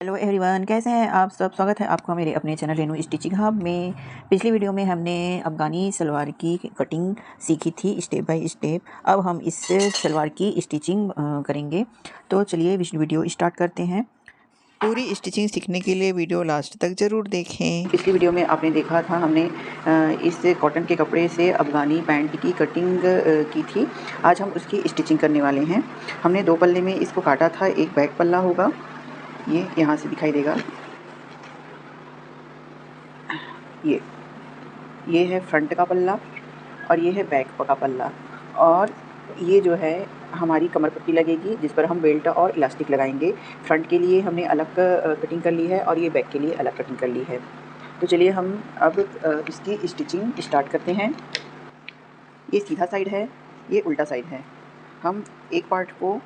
Hello everyone, कैसे हैं आप सब। स्वागत है आपका मेरे अपने चैनल रेनू स्टिचिंग हब में। पिछली वीडियो में हमने अफ़गानी सलवार की कटिंग सीखी थी स्टेप बाय स्टेप। अब हम इस सलवार की स्टिचिंग करेंगे। तो चलिए वीडियो स्टार्ट करते हैं। पूरी स्टिचिंग सीखने के लिए वीडियो लास्ट तक ज़रूर देखें। पिछली वीडियो में आपने देखा था हमने इस कॉटन के कपड़े से अफ़गानी पैंट की कटिंग की थी। आज हम उसकी स्टिचिंग करने वाले हैं। हमने 2 पल्ले में इसको काटा था। एक बैक पल्ला होगा, ये यहाँ से दिखाई देगा। ये है फ्रंट का पल्ला और ये है बैक का पल्ला। और ये जो है हमारी कमर पट्टी लगेगी, जिस पर हम बेल्ट और इलास्टिक लगाएंगे। फ्रंट के लिए हमने अलग कटिंग कर ली है और ये बैक के लिए अलग कटिंग कर ली है। तो चलिए हम अब इसकी स्टिचिंग स्टार्ट करते हैं। ये सीधा साइड है, ये उल्टा साइड है। हम एक पार्ट को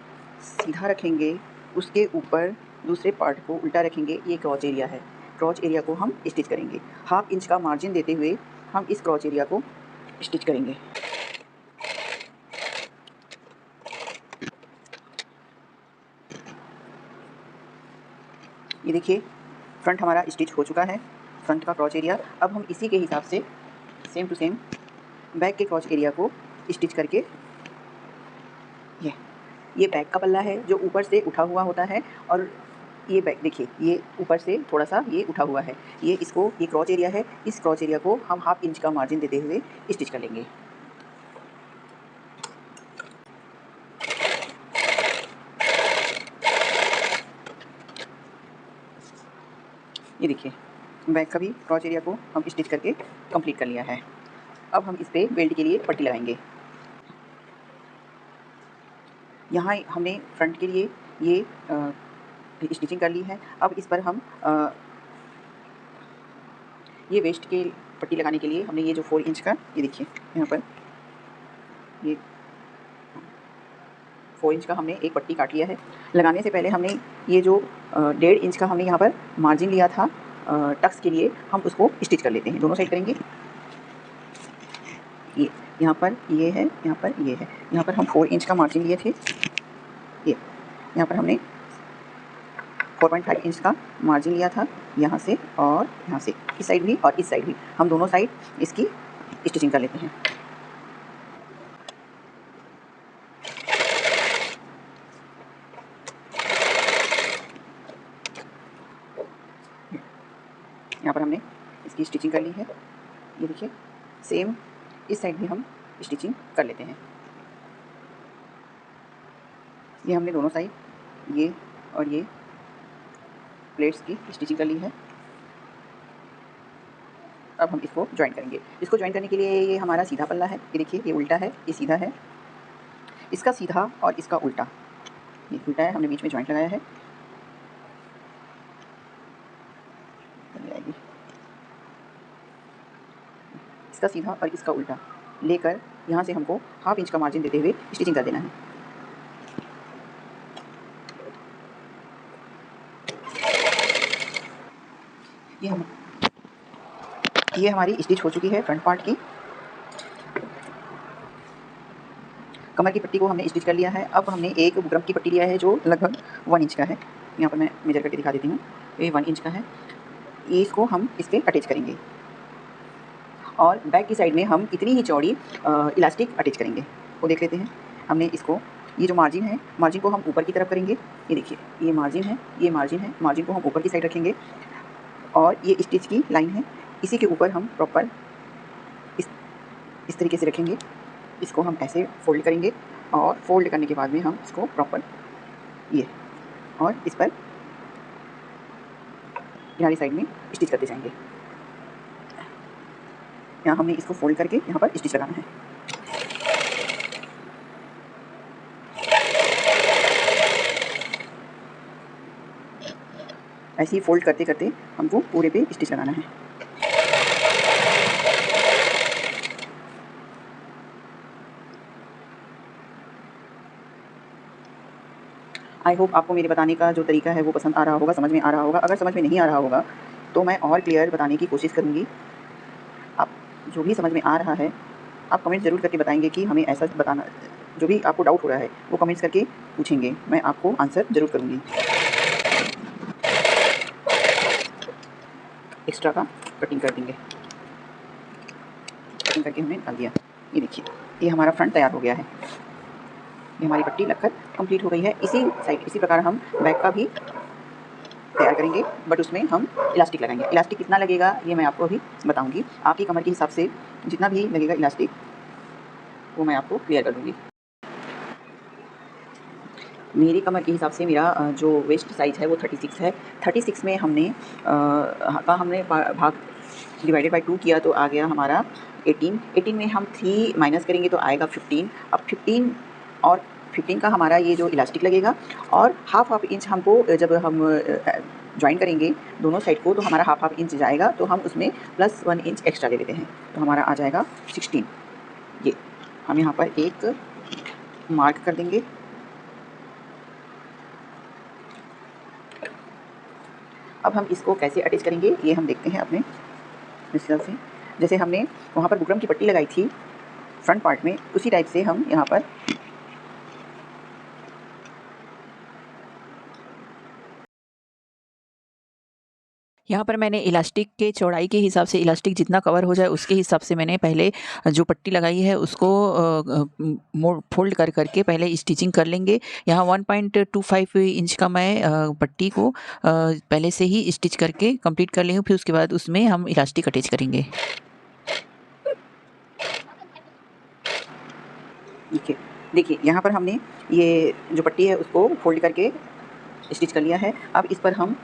सीधा रखेंगे, उसके ऊपर दूसरे पार्ट को उल्टा रखेंगे। ये क्रॉच एरिया है। क्रॉच एरिया को हम स्टिच करेंगे। 1/2 इंच का मार्जिन देते हुए हम इस क्रॉच एरिया को स्टिच करेंगे। ये देखिए, फ्रंट हमारा स्टिच हो चुका है, फ्रंट का क्रॉच एरिया। अब हम इसी के हिसाब से सेम टू सेम बैक के क्रॉच एरिया को स्टिच करके ये बैक का पल्ला है जो ऊपर से उठा हुआ होता है, और ये बैक देखिए, ये ऊपर से थोड़ा सा ये उठा हुआ है। ये क्रॉच एरिया है। इस क्रॉच एरिया को हम 1/2 इंच का मार्जिन देते हुए स्टिच कर लेंगे। ये देखिए, बैक का भी क्रॉच एरिया को हम स्टिच करके कंप्लीट कर लिया है। अब हम इस पे बेल्ट के लिए पट्टी लगाएंगे। यहाँ हमने फ्रंट के लिए ये स्टिचिंग कर ली है। अब इस पर हम ये वेस्ट के पट्टी लगाने के लिए हमने ये जो 4 इंच का, ये देखिए यहाँ पर ये 4 इंच का हमने एक पट्टी काट लिया है। लगाने से पहले हमने ये जो 1.5 इंच का हमने यहाँ पर मार्जिन लिया था टक्स के लिए, हम उसको स्टिच कर लेते हैं। दोनों साइड करेंगे। ये यहाँ पर ये है, यहाँ पर ये है। यहाँ पर हम 4 इंच का मार्जिन लिए थे। ये यहाँ पर हमने 4.5 इंच का मार्जिन लिया था, यहाँ से और यहाँ से, इस साइड भी और इस साइड भी। हम दोनों साइड इसकी स्टिचिंग कर लेते हैं। यहाँ पर हमने इसकी स्टिचिंग कर ली है। ये देखिए, सेम इस साइड भी हम स्टिचिंग कर लेते हैं। ये हमने दोनों साइड ये और ये प्लेट्स की स्टिचिंग कर ली है। अब हम इसको जॉइन करेंगे। इसको जॉइन करने के लिए ये हमारा सीधा पल्ला है। ये देखिए, ये उल्टा है, ये सीधा है। इसका सीधा और इसका उल्टा, ये उल्टा है, हमने बीच में जॉइंट लगाया है। इसका सीधा और इसका उल्टा लेकर यहाँ से हमको 1/2 इंच का मार्जिन देते हुए स्टिचिंग कर देना है। ये हमारी स्टिच हो चुकी है फ्रंट पार्ट की। कमर की पट्टी को हमने स्टिच कर लिया है। अब हमने एक बुकरम की पट्टी लिया है जो लगभग 1 इंच का है। यहाँ पर मैं मेजर करके दिखा देती हूँ। ये 1 इंच का है। इसको हम इस पर अटैच करेंगे और बैक की साइड में हम इतनी ही चौड़ी इलास्टिक अटैच करेंगे। वो देख लेते हैं। हमने इसको, ये जो मार्जिन है, मार्जिन को हम ऊपर की तरफ करेंगे। ये देखिए, ये मार्जिन है, ये मार्जिन है। मार्जिन को हम ऊपर की साइड रखेंगे और ये स्टिच की लाइन है, इसी के ऊपर हम प्रॉपर इस तरीके से रखेंगे। इसको हम ऐसे फोल्ड करेंगे और फोल्ड करने के बाद में हम इसको प्रॉपर ये और इस पर किनारी साइड में स्टिच करते जाएंगे। यहाँ हमने इसको फोल्ड करके यहाँ पर स्टिच लगाना है। ऐसे ही फोल्ड करते करते हमको पूरे पे स्टिच लगाना है। आई होप आपको मेरे बताने का जो तरीका है वो पसंद आ रहा होगा, समझ में आ रहा होगा। अगर समझ में नहीं आ रहा होगा तो मैं और क्लियर बताने की कोशिश करूँगी। आप जो भी समझ में आ रहा है आप कमेंट ज़रूर करके बताएंगे कि हमें ऐसा बताना। जो भी आपको डाउट हो रहा है वो कमेंट्स करके पूछेंगे, मैं आपको आंसर ज़रूर करूँगी। एक्स्ट्रा का कटिंग कर देंगे। कटिंग करके हमने डाल दिया। ये देखिए, ये हमारा फ्रंट तैयार हो गया है। ये हमारी पट्टी लगकर कंप्लीट हो गई है। इसी साइड इसी प्रकार हम बैक का भी तैयार करेंगे, बट उसमें हम इलास्टिक लगाएंगे। इलास्टिक कितना लगेगा ये मैं आपको अभी बताऊंगी। आपकी कमर के हिसाब से जितना भी लगेगा इलास्टिक वो मैं आपको क्लियर कर दूंगी। मेरी कमर के हिसाब से मेरा जो वेस्ट साइज़ है वो 36 है। 36 में हमने भाग डिवाइडेड बाय 2 किया तो आ गया हमारा 18। 18 में हम 3 माइनस करेंगे तो आएगा 15। अब 15 और 15 का हमारा ये जो इलास्टिक लगेगा, और हाफ इंच हमको जब हम जॉइन करेंगे दोनों साइड को तो हमारा हाफ इंच जाएगा, तो हम उसमें प्लस 1 इंच एक्स्ट्रा ले लेते हैं, तो हमारा आ जाएगा 16। ये हम यहाँ पर एक मार्क कर देंगे। अब हम इसको कैसे अटैच करेंगे ये हम देखते हैं अपने मिस्टर से। जैसे हमने वहाँ पर बुकरम की पट्टी लगाई थी फ्रंट पार्ट में, उसी टाइप से हम यहाँ पर मैंने इलास्टिक के चौड़ाई के हिसाब से, इलास्टिक जितना कवर हो जाए उसके हिसाब से मैंने पहले जो पट्टी लगाई है उसको फोल्ड कर करके पहले स्टिचिंग कर लेंगे। यहाँ 1.25 इंच का मैं पट्टी को पहले से ही स्टिच करके कंप्लीट कर लेंगे, फिर उसके बाद उसमें हम इलास्टिक अटैच करेंगे। देखिए यहाँ पर हमने ये जो पट्टी है उसको फोल्ड करके स्टिच कर लिया है। अब इस पर हम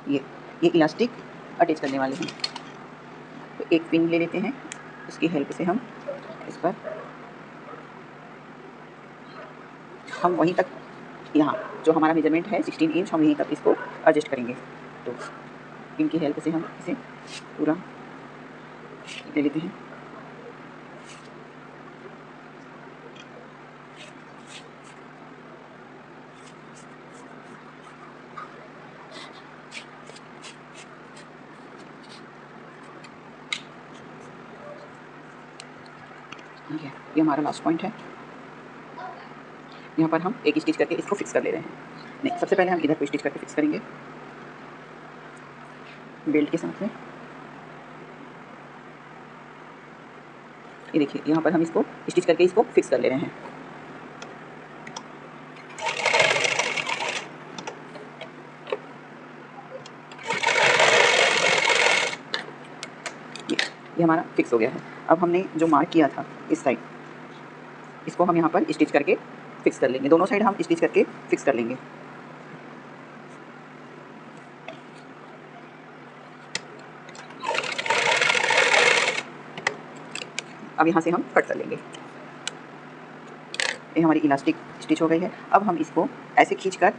ये इलास्टिक अटैच करने वाले हैं। तो एक पिन ले लेते हैं, उसकी हेल्प से हम इस पर हम वहीं तक, यहाँ जो हमारा मेजरमेंट है 16 इंच, हम यहीं तक इसको एडजस्ट करेंगे। तो पिन की हेल्प से हम इसे पूरा ले लेते हैं। ये हमारा लास्ट पॉइंट है। यहाँ पर हम एक स्टिच करके इसको फिक्स कर ले रहे हैं। नहीं, सबसे पहले हम इधर को स्टिच करके फिक्स करेंगे बेल्ट के साथ में। ये देखिए यहाँ पर हम इसको स्टिच करके इसको फिक्स कर ले रहे हैं। ये हमारा फिक्स हो गया है। अब हमने जो मार्क किया था इस साइड, इसको हम यहाँ पर स्टिच करके फिक्स कर लेंगे। दोनों साइड हम स्टिच करके फिक्स कर लेंगे। अब यहाँ से हम कट कर लेंगे। ये हमारी इलास्टिक स्टिच हो गई है। अब हम इसको ऐसे खींचकर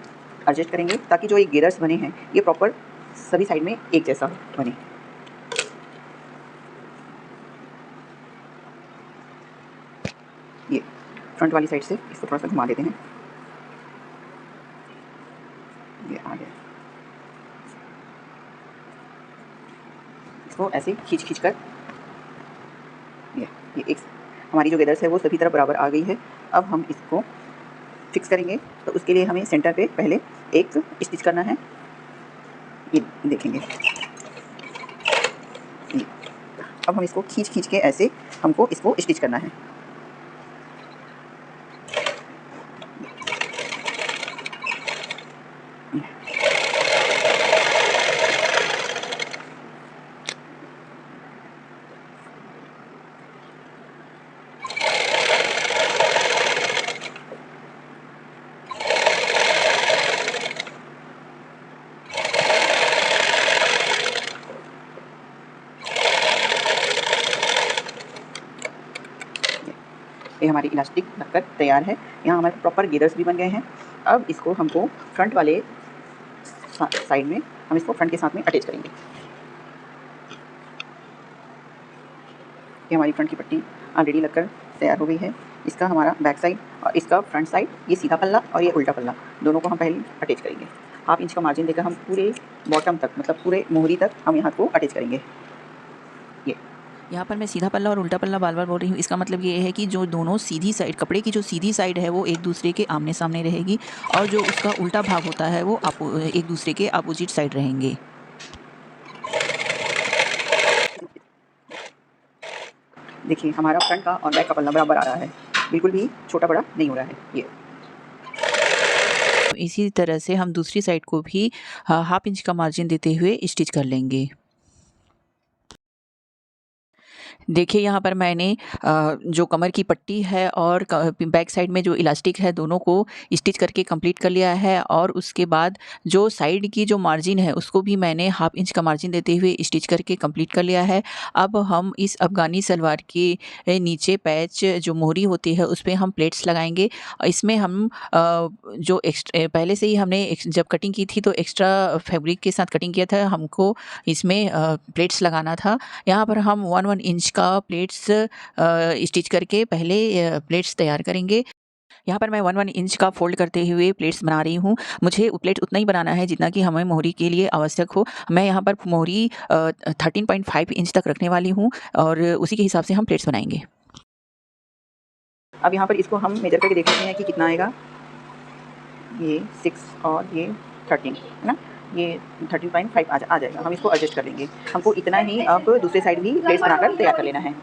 एडजस्ट करेंगे ताकि जो ये गेयर्स बने हैं ये प्रॉपर सभी साइड में एक जैसा बने। ये फ्रंट वाली साइड से इसको थोड़ा सा घुमा देते हैं। ये आ गया। इसको ऐसे खींच कर ये एक हमारी जो गेदर्स है वो सभी तरफ बराबर आ गई है। अब हम इसको फिक्स करेंगे, तो उसके लिए हमें सेंटर पे पहले एक स्टिच करना है। ये देखेंगे, ये अब हम इसको खींच के ऐसे हमको इसको स्टिच करना है। ये हमारी इलास्टिक लगकर तैयार है। यहाँ हमारे प्रॉपर गेदर्स भी बन गए हैं। अब इसको हमको फ्रंट वाले साइड में हम इसको फ्रंट के साथ में अटैच करेंगे। ये हमारी फ्रंट की पट्टी ऑलरेडी लगकर तैयार हो गई है। इसका हमारा बैक साइड और इसका फ्रंट साइड, ये सीधा पल्ला और ये उल्टा पल्ला, दोनों को हम पहले अटैच करेंगे। हाफ इंच का मार्जिन देकर हम पूरे बॉटम तक, मतलब पूरे मोहरी तक हम यहाँ को अटैच करेंगे। यहाँ पर मैं सीधा पल्ला और उल्टा पल्ला बार बार बोल रही हूँ। इसका मतलब ये है कि जो दोनों सीधी साइड, कपड़े की जो सीधी साइड है वो एक दूसरे के आमने सामने रहेगी, और जो उसका उल्टा भाग होता है वो एक दूसरे के अपोजिट साइड रहेंगे। देखिए हमारा फ्रंट का और बैक का पल्ला बराबर आ रहा है, बिल्कुल भी छोटा बड़ा नहीं हो रहा है ये। इसी तरह से हम दूसरी साइड को भी हाफ इंच का मार्जिन देते हुए स्टिच कर लेंगे। देखिए यहाँ पर मैंने जो कमर की पट्टी है और बैक साइड में जो इलास्टिक है दोनों को स्टिच करके कंप्लीट कर लिया है और उसके बाद जो साइड की जो मार्जिन है उसको भी मैंने हाफ इंच का मार्जिन देते हुए स्टिच करके कंप्लीट कर लिया है। अब हम इस अफ़गानी सलवार के नीचे पैच जो मोहरी होती है उस पे हम प्लेट्स लगाएंगे। इसमें हम जो पहले से ही हमने जब कटिंग की थी तो एक्स्ट्रा फैब्रिक के साथ कटिंग किया था, हमको इसमें प्लेट्स लगाना था। यहाँ पर हम 1-1 इंच का प्लेट्स स्टिच करके पहले प्लेट्स तैयार करेंगे। यहाँ पर मैं 1-1 इंच का फ़ोल्ड करते हुए प्लेट्स बना रही हूँ। मुझे प्लेट्स उतना ही बनाना है जितना कि हमें मोहरी के लिए आवश्यक हो। मैं यहाँ पर मोहरी 13.5 इंच तक रखने वाली हूँ और उसी के हिसाब से हम प्लेट्स बनाएंगे। अब यहाँ पर इसको हम मेजर करके देख लेते हैं कि कितना आएगा। ये 6 और ये 13 है ना, ये 13.5 आ जाएगा। हम इसको एडजस्ट कर लेंगे। हमको इतना ही अब दूसरे साइड भी प्लेट्स बनाकर तैयार कर लेना है।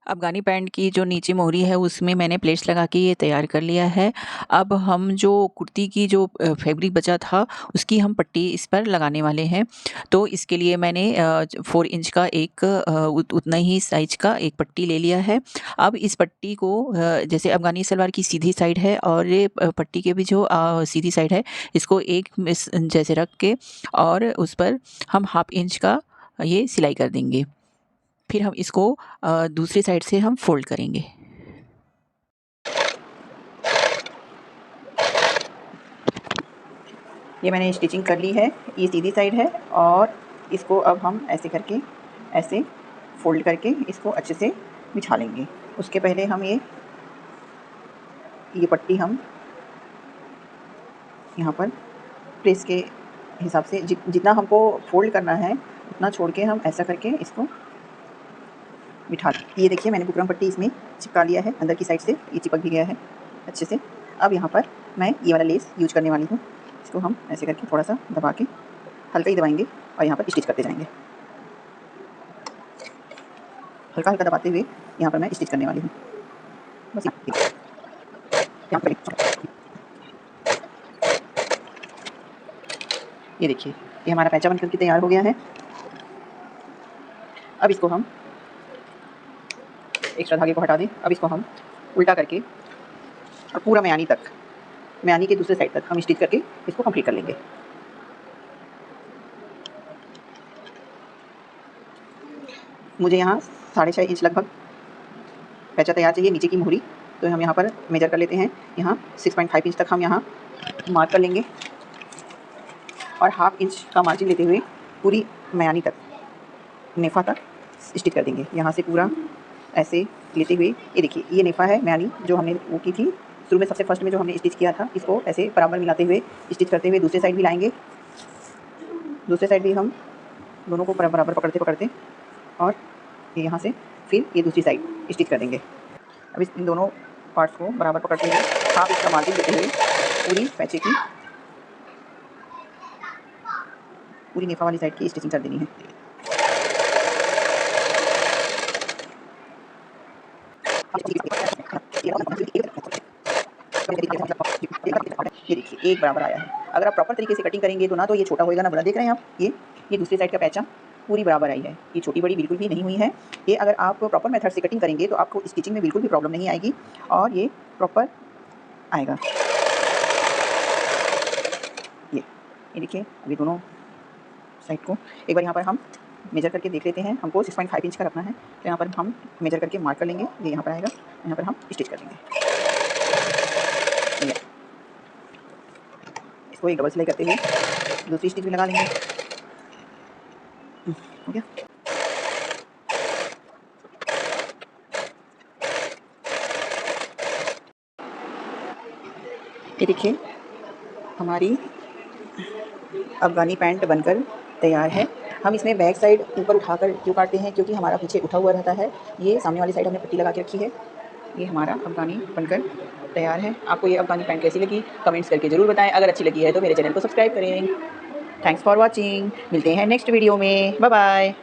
अफ़गानी पैंट की जो नीचे मोहरी है उसमें मैंने प्लेट्स लगा के ये तैयार कर लिया है। अब हम जो कुर्ती की जो फैब्रिक बचा था उसकी हम पट्टी इस पर लगाने वाले हैं। तो इसके लिए मैंने 4 इंच का एक उतना ही साइज़ का एक पट्टी ले लिया है। अब इस पट्टी को जैसे अफ़गानी सलवार की सीधी साइड है और ये पट्टी के भी जो सीधी साइड है इसको एक जैसे रख के और उस पर हम हाफ इंच का ये सिलाई कर देंगे। फिर हम इसको दूसरी साइड से हम फ़ोल्ड करेंगे। ये मैंने स्टिचिंग कर ली है, ये सीधी साइड है और इसको अब हम ऐसे करके ऐसे फ़ोल्ड करके इसको अच्छे से बिछा लेंगे। उसके पहले हम ये पट्टी हम यहाँ पर प्रेस के हिसाब से जितना हमको फ़ोल्ड करना है उतना छोड़ के हम ऐसा करके इसको बिठा दें। ये देखिए मैंने बुकरम पट्टी इसमें चिपका लिया है, अंदर की साइड से ये चिपक भी गया है अच्छे से। अब यहाँ पर मैं ये वाला लेस यूज करने वाली हूँ। इसको हम ऐसे करके थोड़ा सा दबा के हल्का ही दबाएंगे और यहाँ पर स्टिच करते जाएंगे। हल्का हल्का दबाते हुए यहाँ पर मैं स्टिच करने वाली हूँ। बस यहाँ पर ये देखिए ये हमारा पैचा बनकर के तैयार हो गया है। अब इसको हम एक्स्ट्रा धागे को हटा दें। अब इसको हम उल्टा करके और पूरा म्यानी के दूसरे साइड तक हम स्टिच करके इसको कंप्लीट कर लेंगे। मुझे यहाँ 6.5 इंच लगभग पैचा तैयार चाहिए नीचे की मोहरी, तो हम यहाँ पर मेजर कर लेते हैं। यहाँ 6.5 इंच तक हम यहाँ मार्क कर लेंगे और हाफ इंच का मार्जिन लेते हुए पूरी म्यानी तक नेफा तक स्टिच कर देंगे। यहाँ से पूरा ऐसे लेते हुए ये देखिए ये नेफा है म्यानी जो हमने वो की थी शुरू में, सबसे फर्स्ट में जो हमने स्टिच किया था। इसको ऐसे बराबर मिलाते हुए स्टिच करते हुए दूसरे साइड भी लाएंगे। दूसरे साइड भी हम दोनों को बराबर पकड़ते और यहाँ से फिर ये दूसरी साइड स्टिच कर देंगे। अब इन दोनों पार्ट्स को बराबर पकड़ते हुए हाफ इंच का मार्जिन देते हुए पूरी पैचे की पूरी नेफा वाली साइड की स्टिचिंग कर देनी है। ये देखिए एक बराबर आया है। अगर आप प्रॉपर तरीके से कटिंग करेंगे तो ना तो ये छोटा होएगा ना बड़ा। देख रहे हैं आप ये दूसरी साइड का पैचा पूरी बराबर आई है, ये छोटी बड़ी बिल्कुल भी नहीं हुई है। ये अगर आप प्रॉपर मेथड से कटिंग करेंगे तो आपको स्टिचिंग में बिल्कुल भी प्रॉब्लम नहीं आएगी और ये प्रॉपर आएगा। ये देखिए अभी दोनों साइड को एक बार यहाँ पर हम मेजर करके देख लेते हैं। हमको 6.5 इंच का रखना है, तो यहाँ पर हम मेजर करके मार्क कर लेंगे। ये यहाँ पर आएगा, यहाँ पर हम स्टिच कर देंगे। इसको एक डबल सिलाई करते हुए दूसरी स्टिच भी लगा लेंगे। हो गया। ये देखिए हमारी अफ़गानी पैंट बनकर तैयार है। हम इसमें बैक साइड ऊपर उठाकर क्यों काटते हैं, क्योंकि हमारा पीछे उठा हुआ रहता है। ये सामने वाली साइड हमने पट्टी लगा के रखी है। ये हमारा अफ़गानी बनकर तैयार है। आपको ये अफ़गानी पैंट कैसी लगी कमेंट्स करके ज़रूर बताएं। अगर अच्छी लगी है तो मेरे चैनल को सब्सक्राइब करें। Thanks for watching. मिलते हैं नेक्स्ट वीडियो में। Bye bye.